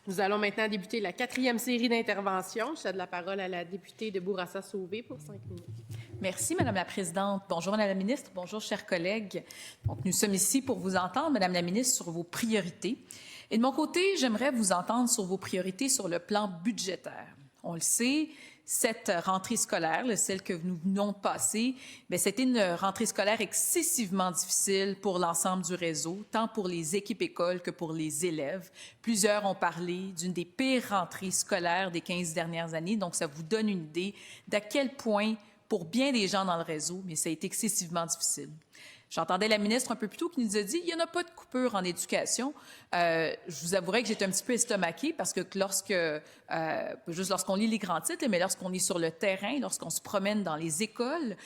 Nous allons maintenant débuter la 4e série d'interventions. Je cède la parole à la députée de Bourassa-Sauvé pour 5 minutes. Merci, Madame la Présidente. Bonjour, Madame la Ministre. Bonjour, chers collègues. Donc, nous sommes ici pour vous entendre, Madame la Ministre, sur vos priorités. Et de mon côté, j'aimerais vous entendre sur vos priorités sur le plan budgétaire. On le sait, cette rentrée scolaire, celle que nous venons de passer, c'était une rentrée scolaire excessivement difficile pour l'ensemble du réseau, tant pour les équipes écoles que pour les élèves. Plusieurs ont parlé d'une des pires rentrées scolaires des 15 dernières années, donc ça vous donne une idée d'à quel point, pour bien des gens dans le réseau, mais ça a été excessivement difficile. J'entendais la ministre un peu plus tôt qui nous a dit « il n'y en a pas de coupure en éducation ». Je vous avouerai que j'étais un petit peu estomaquée parce que juste lorsqu'on lit les grands titres, mais lorsqu'on est sur le terrain, lorsqu'on se promène dans les écoles,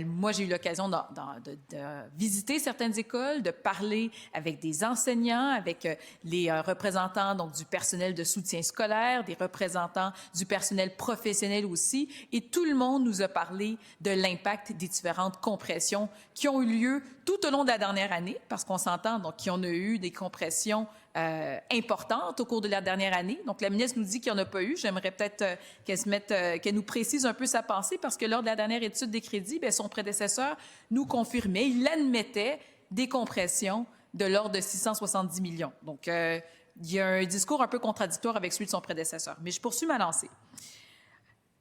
moi j'ai eu l'occasion de visiter certaines écoles, de parler avec des enseignants, avec les représentants donc du personnel de soutien scolaire, des représentants du personnel professionnel aussi, et tout le monde nous a parlé de l'impact des différentes compressions qui ont eu lieu tout au long de la dernière année, parce qu'on s'entend donc qu'il y en a eu des compressions importantes au cours de la dernière année. Donc, la ministre nous dit qu'il n'y en a pas eu. J'aimerais peut-être qu'elle nous précise un peu sa pensée, parce que lors de la dernière étude des crédits, son prédécesseur nous confirmait, il admettait des compressions de l'ordre de 670 millions. Donc, il y a un discours un peu contradictoire avec celui de son prédécesseur. Mais je poursuis ma lancée.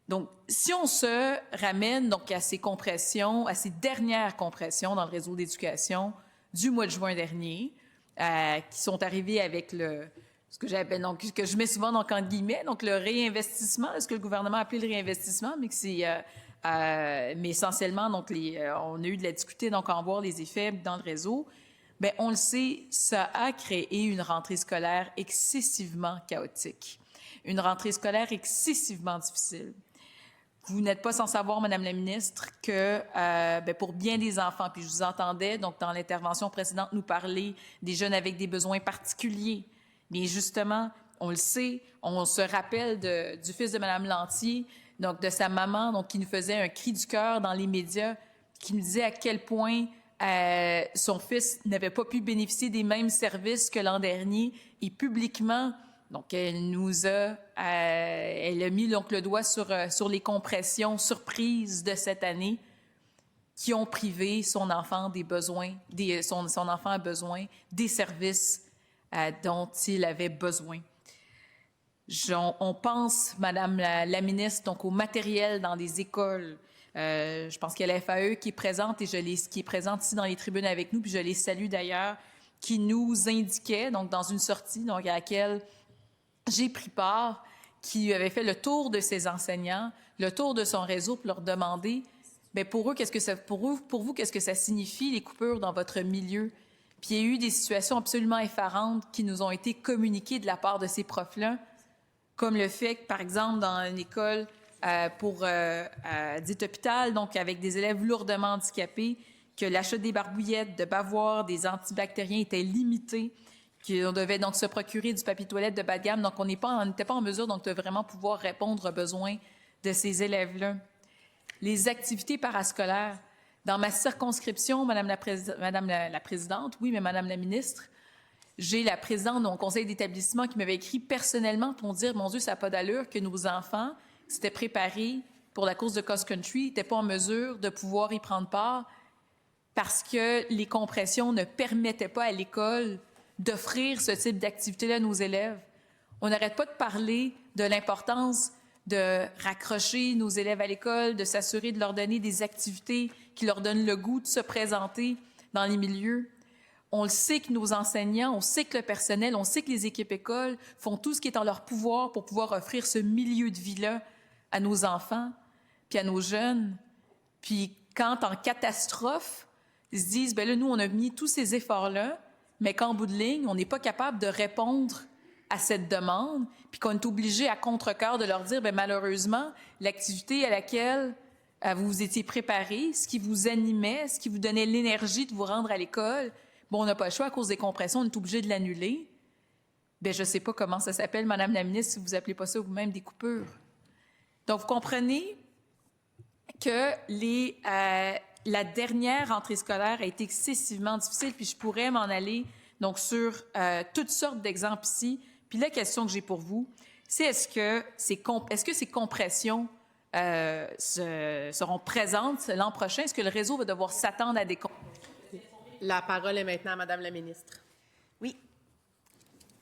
Donc, si on se ramène donc à ces compressions, à ces dernières compressions dans le réseau d'éducation du mois de juin dernier, qui sont arrivées avec ce que j'appelle donc que je mets souvent donc entre guillemets, donc le réinvestissement, ce que le gouvernement a appelé le réinvestissement, mais que c'est mais essentiellement donc on a eu de la difficulté donc à en voir les effets dans le réseau. Bien, on le sait, ça a créé une rentrée scolaire excessivement chaotique, une rentrée scolaire excessivement difficile. Vous n'êtes pas sans savoir, Madame la ministre, que pour bien des enfants, puis je vous entendais donc dans l'intervention précédente nous parler des jeunes avec des besoins particuliers. Mais justement, on le sait, on se rappelle du fils de Madame Lantier, donc de sa maman, donc qui nous faisait un cri du cœur dans les médias, qui nous disait à quel point son fils n'avait pas pu bénéficier des mêmes services que l'an dernier, et publiquement. Donc, elle a mis donc le doigt sur les compressions surprises de cette année qui ont privé son enfant des besoins, son enfant a besoin des services dont il avait besoin. On pense, Madame la ministre, donc au matériel dans les écoles. Je pense qu'il y a la FAE qui est présente qui est présente ici dans les tribunes avec nous, puis je les salue d'ailleurs, qui nous indiquait donc dans une sortie donc à laquelle j'ai pris part, qui avait fait le tour de ses enseignants, le tour de son réseau pour leur demander, pour vous, qu'est-ce que ça signifie, les coupures dans votre milieu? Puis il y a eu des situations absolument effarantes qui nous ont été communiquées de la part de ces profs-là, comme le fait que, par exemple, dans une école dite hôpital, donc avec des élèves lourdement handicapés, que l'achat des barbouillettes, de bavoirs, des antibactériens était limité, qu'on devait donc se procurer du papier toilette de bas de gamme. Donc, on n'était pas en mesure donc, de vraiment pouvoir répondre aux besoins de ces élèves-là. Les activités parascolaires. Dans ma circonscription, Madame la Présidente, oui, mais Madame la Ministre, j'ai la présidente de mon conseil d'établissement qui m'avait écrit personnellement pour me dire « Mon Dieu, ça n'a pas d'allure que nos enfants s'étaient préparés pour la course de cross-country, n'étaient pas en mesure de pouvoir y prendre part parce que les compressions ne permettaient pas à l'école d'offrir ce type d'activité-là à nos élèves. » On n'arrête pas de parler de l'importance de raccrocher nos élèves à l'école, de s'assurer de leur donner des activités qui leur donnent le goût de se présenter dans les milieux. On le sait que nos enseignants, on sait que le personnel, on sait que les équipes écoles font tout ce qui est en leur pouvoir pour pouvoir offrir ce milieu de vie-là à nos enfants, puis à nos jeunes. Puis quand en catastrophe, ils se disent, là, nous, on a mis tous ces efforts-là, mais qu'en bout de ligne, on n'est pas capable de répondre à cette demande, puis qu'on est obligé à contre-cœur de leur dire, malheureusement, l'activité à laquelle vous vous étiez préparés, ce qui vous animait, ce qui vous donnait l'énergie de vous rendre à l'école, on n'a pas le choix à cause des compressions, on est obligé de l'annuler. Je ne sais pas comment ça s'appelle, Madame la ministre, si vous appelez pas ça vous-même des coupures. Donc, vous comprenez que la dernière rentrée scolaire a été excessivement difficile, puis je pourrais m'en aller donc sur toutes sortes d'exemples ici, Puis la question que j'ai pour vous, c'est est-ce que ces compressions seront présentes l'an prochain? Est-ce que le réseau va devoir s'attendre à des compressions? La parole est maintenant à Madame la ministre. Oui.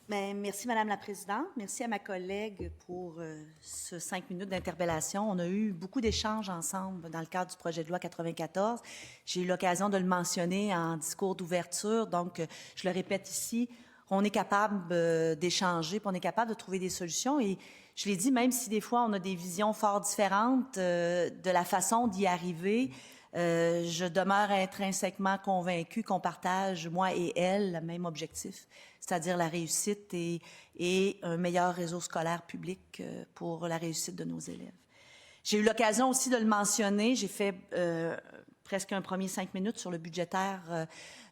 Bien, merci, Madame la présidente. Merci à ma collègue pour ce 5 minutes d'interpellation. On a eu beaucoup d'échanges ensemble dans le cadre du projet de loi 94. J'ai eu l'occasion de le mentionner en discours d'ouverture, donc je le répète ici. On est capable d'échanger, puis on est capable de trouver des solutions. Et je l'ai dit, même si des fois on a des visions fort différentes de la façon d'y arriver, je demeure intrinsèquement convaincue qu'on partage, moi et elle, le même objectif, c'est-à-dire la réussite et un meilleur réseau scolaire public pour la réussite de nos élèves. J'ai eu l'occasion aussi de le mentionner. J'ai fait presque un premier 5 minutes sur le budgétaire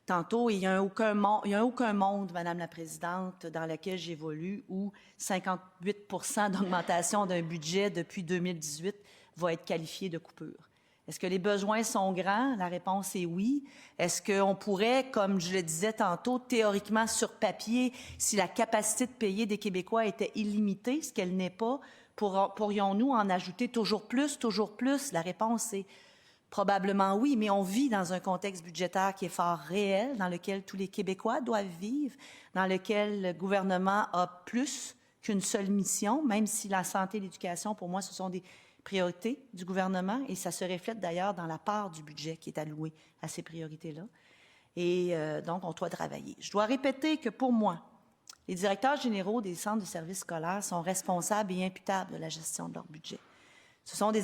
tantôt. Et il n'y a aucun monde, Madame la présidente, dans lequel j'évolue où 58 % d'augmentation d'un budget depuis 2018 va être qualifié de coupure. Est-ce que les besoins sont grands? La réponse est oui. Est-ce qu'on pourrait, comme je le disais tantôt, théoriquement sur papier, si la capacité de payer des Québécois était illimitée, ce qu'elle n'est pas, pourrions-nous en ajouter toujours plus, toujours plus? La réponse est probablement oui, mais on vit dans un contexte budgétaire qui est fort réel, dans lequel tous les Québécois doivent vivre, dans lequel le gouvernement a plus qu'une seule mission, même si la santé et l'éducation, pour moi, ce sont des priorités du gouvernement, et ça se reflète d'ailleurs dans la part du budget qui est allouée à ces priorités-là. Et donc, on doit travailler. Je dois répéter que pour moi, les directeurs généraux des centres de services scolaires sont responsables et imputables de la gestion de leur budget. Ce sont des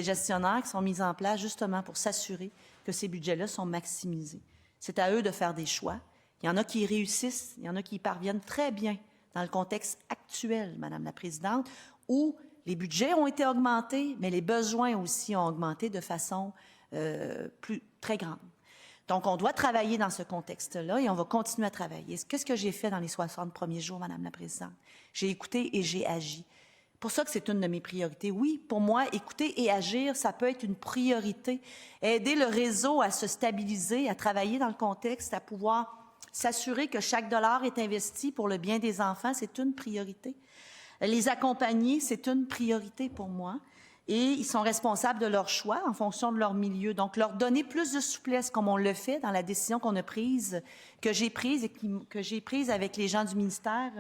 gestionnaires qui sont mis en place justement pour s'assurer que ces budgets-là sont maximisés. C'est à eux de faire des choix. Il y en a qui réussissent, il y en a qui y parviennent très bien dans le contexte actuel, Madame la présidente, où les budgets ont été augmentés, mais les besoins aussi ont augmenté de façon très grande. Donc, on doit travailler dans ce contexte-là et on va continuer à travailler. Qu'est-ce que j'ai fait dans les 60 premiers jours, Madame la présidente? J'ai écouté et j'ai agi. Pour ça que c'est une de mes priorités. Oui, pour moi, écouter et agir, ça peut être une priorité. Aider le réseau à se stabiliser, à travailler dans le contexte, à pouvoir s'assurer que chaque dollar est investi pour le bien des enfants, c'est une priorité. Les accompagner, c'est une priorité pour moi. Et ils sont responsables de leur choix en fonction de leur milieu. Donc, leur donner plus de souplesse, comme on le fait dans la décision qu'on a prise, que j'ai prise avec les gens du ministère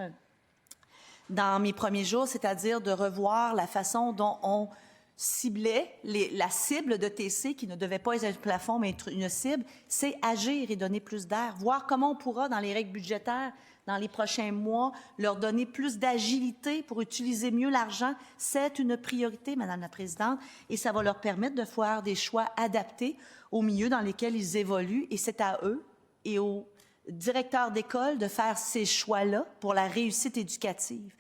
dans mes premiers jours, c'est-à-dire de revoir la façon dont on ciblait la cible de TC, qui ne devait pas être un plafond, mais être une cible, c'est agir et donner plus d'air. Voir comment on pourra, dans les règles budgétaires, dans les prochains mois, leur donner plus d'agilité pour utiliser mieux l'argent, c'est une priorité, Madame la présidente, et ça va leur permettre de faire des choix adaptés au milieu dans lesquels ils évoluent, et c'est à eux et aux directeurs d'école de faire ces choix-là pour la réussite éducative.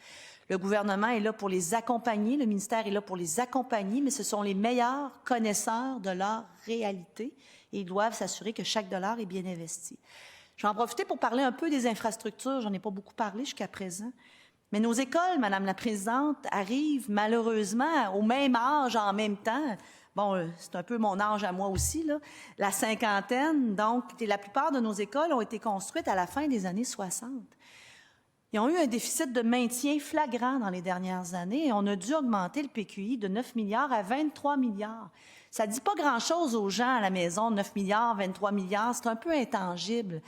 Le gouvernement est là pour les accompagner, le ministère est là pour les accompagner, mais ce sont les meilleurs connaisseurs de leur réalité et ils doivent s'assurer que chaque dollar est bien investi. Je vais en profiter pour parler un peu des infrastructures. J'en ai pas beaucoup parlé jusqu'à présent. Mais nos écoles, Madame la présidente, arrivent malheureusement au même âge en même temps. Bon, c'est un peu mon âge à moi aussi, là, la cinquantaine. Donc, la plupart de nos écoles ont été construites à la fin des années 60. Ils ont eu un déficit de maintien flagrant dans les dernières années et on a dû augmenter le PQI de 9 milliards à 23 milliards. Ça ne dit pas grand-chose aux gens à la maison, 9 milliards, 23 milliards, c'est un peu intangible.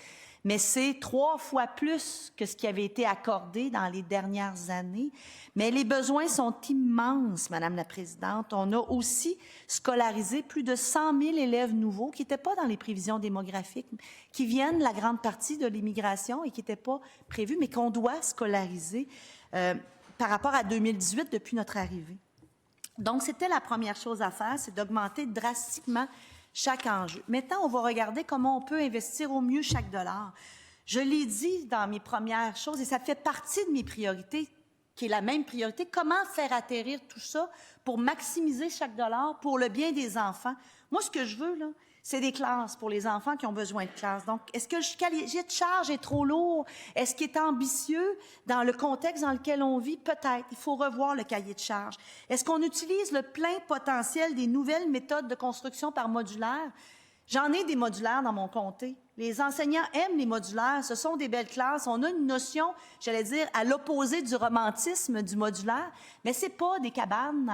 Mais c'est 3 fois plus que ce qui avait été accordé dans les dernières années. Mais les besoins sont immenses, Madame la présidente. On a aussi scolarisé plus de 100 000 élèves nouveaux qui n'étaient pas dans les prévisions démographiques, qui viennent la grande partie de l'immigration et qui n'étaient pas prévus, mais qu'on doit scolariser par rapport à 2018 depuis notre arrivée. Donc, c'était la première chose à faire, c'est d'augmenter drastiquement chaque enjeu. Maintenant, on va regarder comment on peut investir au mieux chaque dollar. Je l'ai dit dans mes premières choses, et ça fait partie de mes priorités, qui est la même priorité, comment faire atterrir tout ça pour maximiser chaque dollar pour le bien des enfants. Moi, ce que je veux, là, c'est des classes pour les enfants qui ont besoin de classes. Donc, est-ce que le cahier de charge est trop lourd? Est-ce qu'il est ambitieux dans le contexte dans lequel on vit? Peut-être. Il faut revoir le cahier de charge. Est-ce qu'on utilise le plein potentiel des nouvelles méthodes de construction par modulaire? J'en ai des modulaires dans mon comté. Les enseignants aiment les modulaires. Ce sont des belles classes. On a une notion, j'allais dire, à l'opposé du romantisme du modulaire, mais c'est pas des cabanes,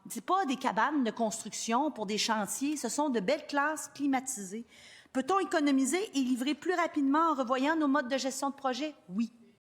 c'est pas des cabanes de construction pour des chantiers. Ce sont de belles classes climatisées. Peut-on économiser et livrer plus rapidement en revoyant nos modes de gestion de projet? Oui.